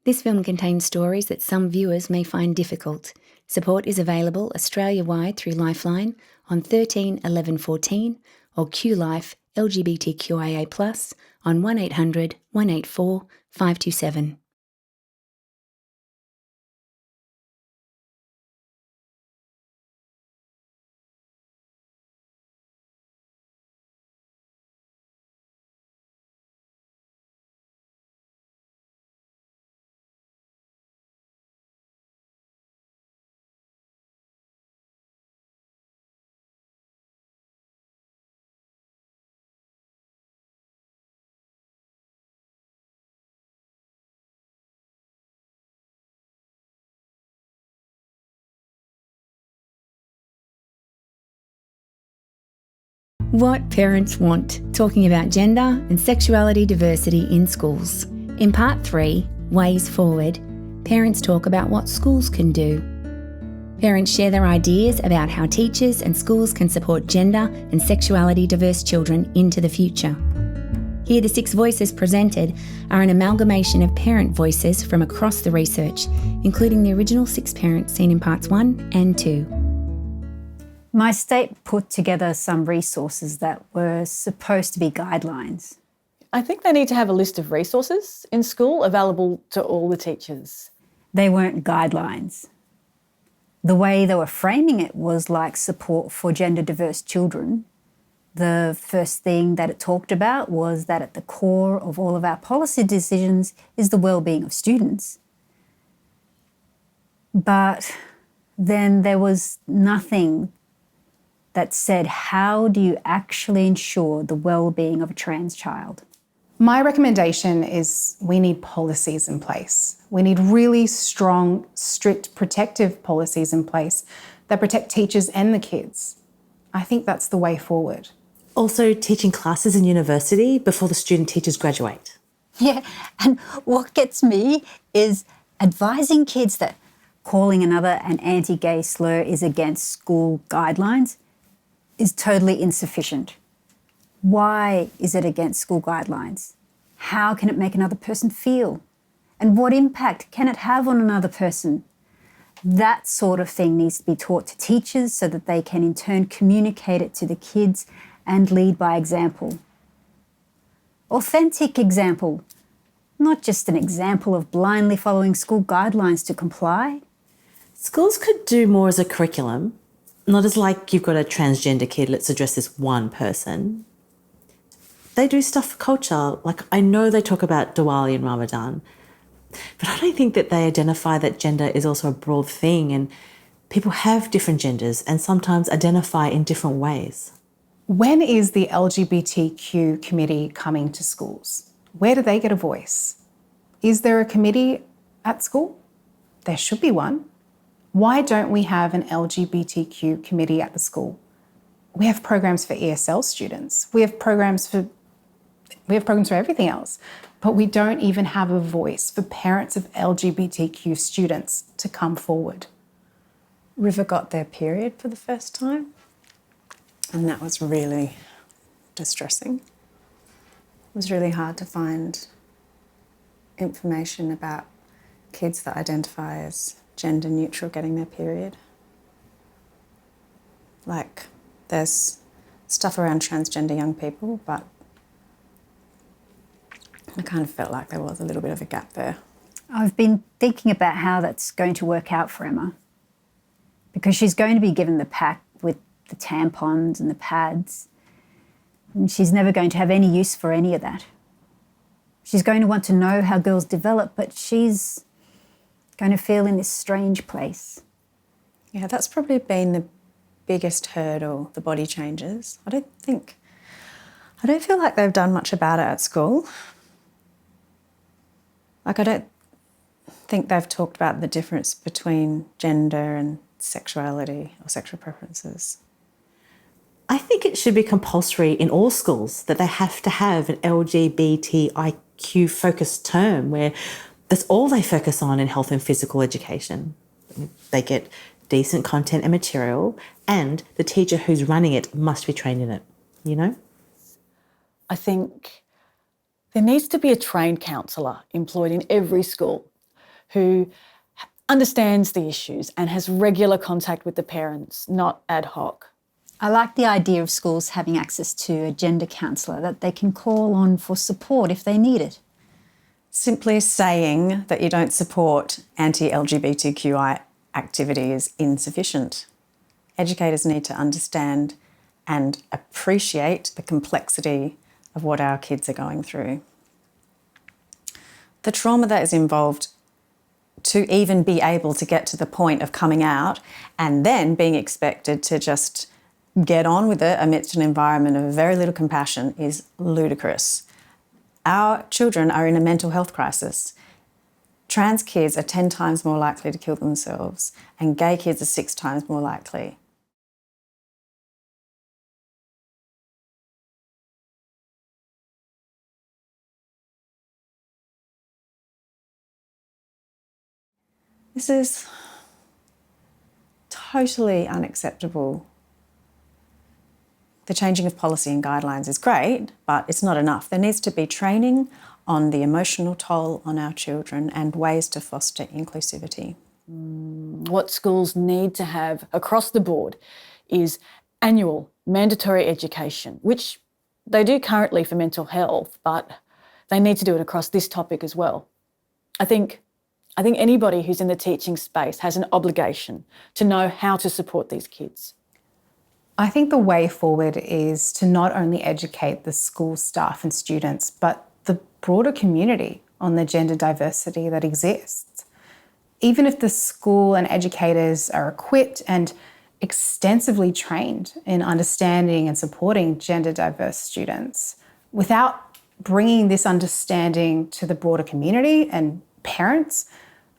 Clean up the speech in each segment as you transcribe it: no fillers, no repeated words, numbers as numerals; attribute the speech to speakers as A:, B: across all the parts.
A: This film contains stories that some viewers may find difficult. Support is available Australia-wide through Lifeline on 13 11 14 or QLife LGBTQIA+ on 1800 184 527. What Parents Want, talking about gender and sexuality diversity in schools. In Part 3, Ways Forward, parents talk about what schools can do. Parents share their ideas about how teachers and schools can support gender and sexuality diverse children into the future. Here, the 6 voices presented are an amalgamation of parent voices from across the research, including the original 6 parents seen in Parts 1 and 2.
B: My state put together some resources that were supposed to be guidelines.
C: I think they need to have a list of resources in school available to all the teachers.
B: They weren't guidelines. The way they were framing it was like support for gender diverse children. The first thing that it talked about was that at the core of all of our policy decisions is the well-being of students. But then there was nothing that said, how do you actually ensure the well-being of a trans child?
D: My recommendation is we need policies in place. We need really strong, strict, protective policies in place that protect teachers and the kids. I think that's the way forward.
E: Also, teaching classes in university before the student teachers graduate.
B: Yeah, and what gets me is advising kids that calling another an anti-gay slur is against school guidelines is totally insufficient. Why is it against school guidelines? How can it make another person feel? And what impact can it have on another person? That sort of thing needs to be taught to teachers so that they can in turn communicate it to the kids and lead by example. Authentic example, not just an example of blindly following school guidelines to comply.
E: Schools could do more as a curriculum, not as like you've got a transgender kid, let's address this one person. They do stuff for culture. Like, I know they talk about Diwali and Ramadan, but I don't think that they identify that gender is also a broad thing and people have different genders and sometimes identify in different ways.
D: When is the LGBTQ committee coming to schools? Where do they get a voice? Is there a committee at school? There should be one. Why don't we have an LGBTQ committee at the school? We have programs for ESL students. We have programs for everything else, but we don't even have a voice for parents of LGBTQ students to come forward.
F: River got their period for the first time, and that was really distressing. It was really hard to find information about kids that identify as gender neutral getting their period. Like, there's stuff around transgender young people, but I kind of felt like there was a little bit of a gap there.
B: I've been thinking about how that's going to work out for Emma, because she's going to be given the pack with the tampons and the pads, and she's never going to have any use for any of that. She's going to want to know how girls develop, but she's going to feel in this strange place.
F: Yeah, that's probably been the biggest hurdle, the body changes. I don't feel like they've done much about it at school. Like, I don't think they've talked about the difference between gender and sexuality or sexual preferences.
E: I think it should be compulsory in all schools that they have to have an LGBTIQ focused term where that's all they focus on in health and physical education. They get decent content and material, and the teacher who's running it must be trained in it, you know?
C: I think there needs to be a trained counsellor employed in every school who understands the issues and has regular contact with the parents, not ad hoc.
B: I like the idea of schools having access to a gender counsellor that they can call on for support if they need it.
F: Simply saying that you don't support anti-LGBTQI activity is insufficient. Educators need to understand and appreciate the complexity of what our kids are going through. The trauma that is involved to even be able to get to the point of coming out and then being expected to just get on with it amidst an environment of very little compassion is ludicrous. Our children are in a mental health crisis. Trans kids are 10 times more likely to kill themselves, and gay kids are 6 times more likely. This is totally unacceptable. The changing of policy and guidelines is great, but it's not enough. There needs to be training on the emotional toll on our children and ways to foster inclusivity.
C: What schools need to have across the board is annual mandatory education, which they do currently for mental health, but they need to do it across this topic as well. I think anybody who's in the teaching space has an obligation to know how to support these kids.
D: I think the way forward is to not only educate the school staff and students, but the broader community on the gender diversity that exists. Even if the school and educators are equipped and extensively trained in understanding and supporting gender diverse students, without bringing this understanding to the broader community and parents,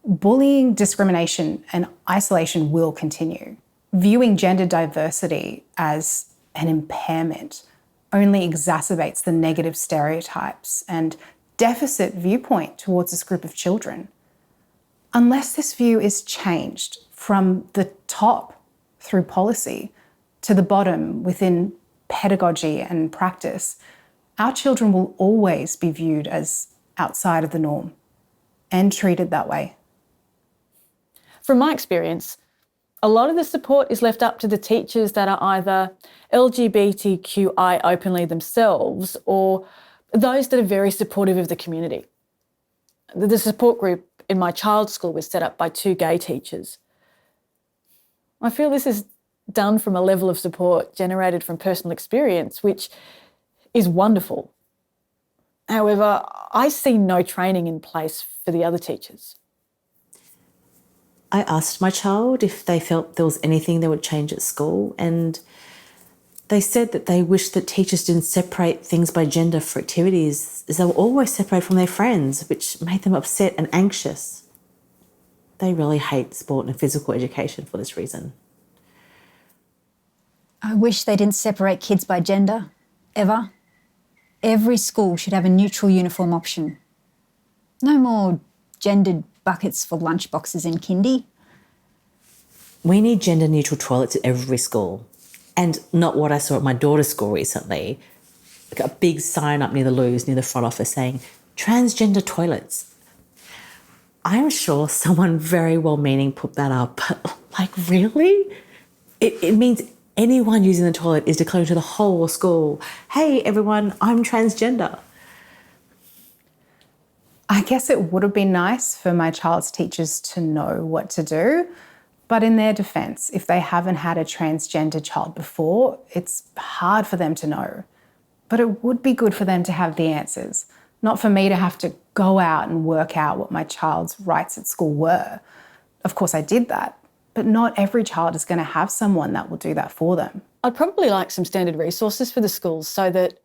D: bullying, discrimination, and isolation will continue. Viewing gender diversity as an impairment only exacerbates the negative stereotypes and deficit viewpoint towards this group of children. Unless this view is changed from the top through policy to the bottom within pedagogy and practice, our children will always be viewed as outside of the norm and treated that way.
C: From my experience, a lot of the support is left up to the teachers that are either LGBTQI openly themselves or those that are very supportive of the community. The support group in my child's school was set up by 2 gay teachers. I feel this is done from a level of support generated from personal experience, which is wonderful. However, I see no training in place for the other teachers.
E: I asked my child if they felt there was anything they would change at school, and they said that they wished that teachers didn't separate things by gender for activities, as they were always separated from their friends, which made them upset and anxious. They really hate sport and physical education for this reason.
B: I wish they didn't separate kids by gender, ever. Every school should have a neutral uniform option. No more gendered buckets for lunchboxes in kindy.
E: We need gender-neutral toilets at every school, and not what I saw at my daughter's school recently. Like a big sign up near the loos, near the front office saying, transgender toilets. I'm sure someone very well-meaning put that up, but like really? It means anyone using the toilet is declaring to the whole school, hey everyone, I'm transgender.
D: I guess it would have been nice for my child's teachers to know what to do, but in their defence, if they haven't had a transgender child before, it's hard for them to know. But it would be good for them to have the answers, not for me to have to go out and work out what my child's rights at school were. Of course I did that, but not every child is going to have someone that will do that for them.
C: I'd probably like some standard resources for the schools so that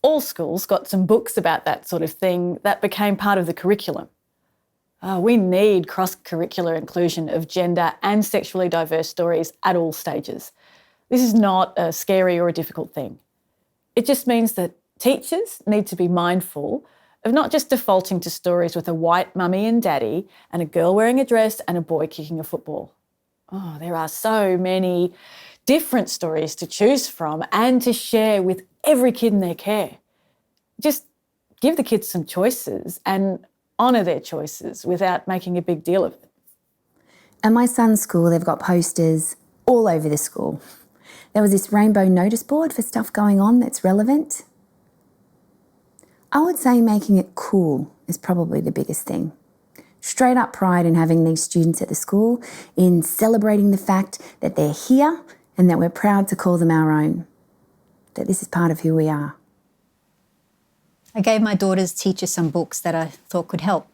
C: all schools got some books about that sort of thing that became part of the curriculum. We need cross-curricular inclusion of gender and sexually diverse stories at all stages. This is not a scary or a difficult thing. It just means that teachers need to be mindful of not just defaulting to stories with a white mummy and daddy and a girl wearing a dress and a boy kicking a football. Oh, there are so many different stories to choose from and to share with every kid in their care. Just give the kids some choices and honour their choices without making a big deal of it.
A: At my son's school, they've got posters all over the school. There was this rainbow notice board for stuff going on that's relevant. I would say making it cool is probably the biggest thing. Straight up pride in having these students at the school, in celebrating the fact that they're here and that we're proud to call them our own, that this is part of who we are.
B: I gave my daughter's teacher some books that I thought could help.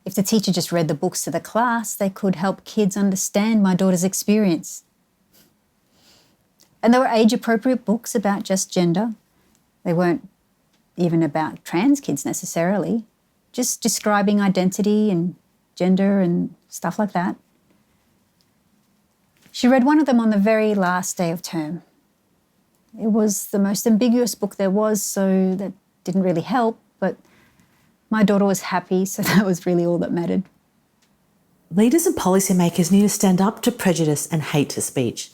B: If the teacher just read the books to the class, they could help kids understand my daughter's experience. And there were age-appropriate books about just gender. They weren't even about trans kids necessarily, just describing identity and gender and stuff like that. She read one of them on the very last day of term. It was the most ambiguous book there was, so that didn't really help, but my daughter was happy, so that was really all that mattered.
E: Leaders and policymakers need to stand up to prejudice and hate speech.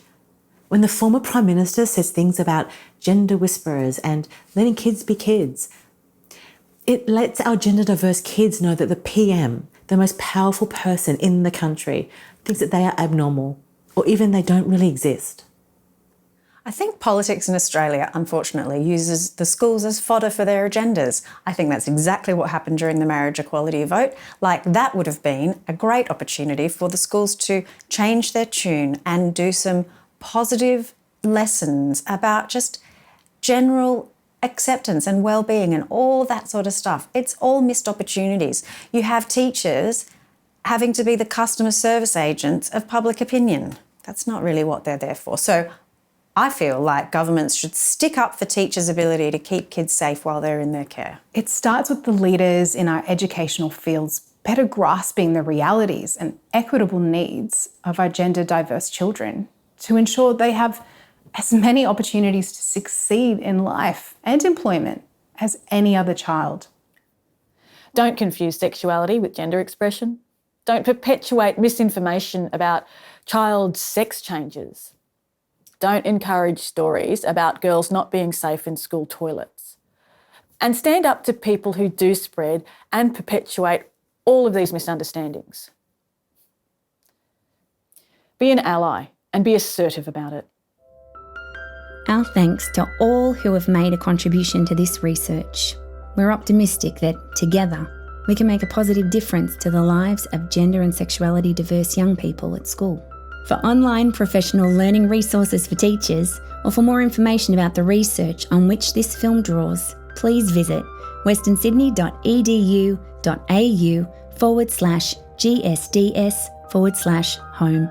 E: When the former Prime Minister says things about gender whisperers and letting kids be kids, it lets our gender diverse kids know that the PM, the most powerful person in the country, thinks that they are abnormal or even they don't really exist.
F: I think politics in Australia, unfortunately, uses the schools as fodder for their agendas. I think that's exactly what happened during the marriage equality vote. Like, that would have been a great opportunity for the schools to change their tune and do some positive lessons about just general acceptance and well-being and all that sort of stuff. It's all missed opportunities. You have teachers having to be the customer service agents of public opinion. That's not really what they're there for. So I feel like governments should stick up for teachers' ability to keep kids safe while they're in their care.
D: It starts with the leaders in our educational fields better grasping the realities and equitable needs of our gender diverse children to ensure they have as many opportunities to succeed in life and employment as any other child.
C: Don't confuse sexuality with gender expression. Don't perpetuate misinformation about child sex changes. Don't encourage stories about girls not being safe in school toilets. And stand up to people who do spread and perpetuate all of these misunderstandings. Be an ally and be assertive about it.
A: Our thanks to all who have made a contribution to this research. We're optimistic that, together, we can make a positive difference to the lives of gender and sexuality diverse young people at school. For online professional learning resources for teachers, or for more information about the research on which this film draws, please visit westernsydney.edu.au/GSDS/home.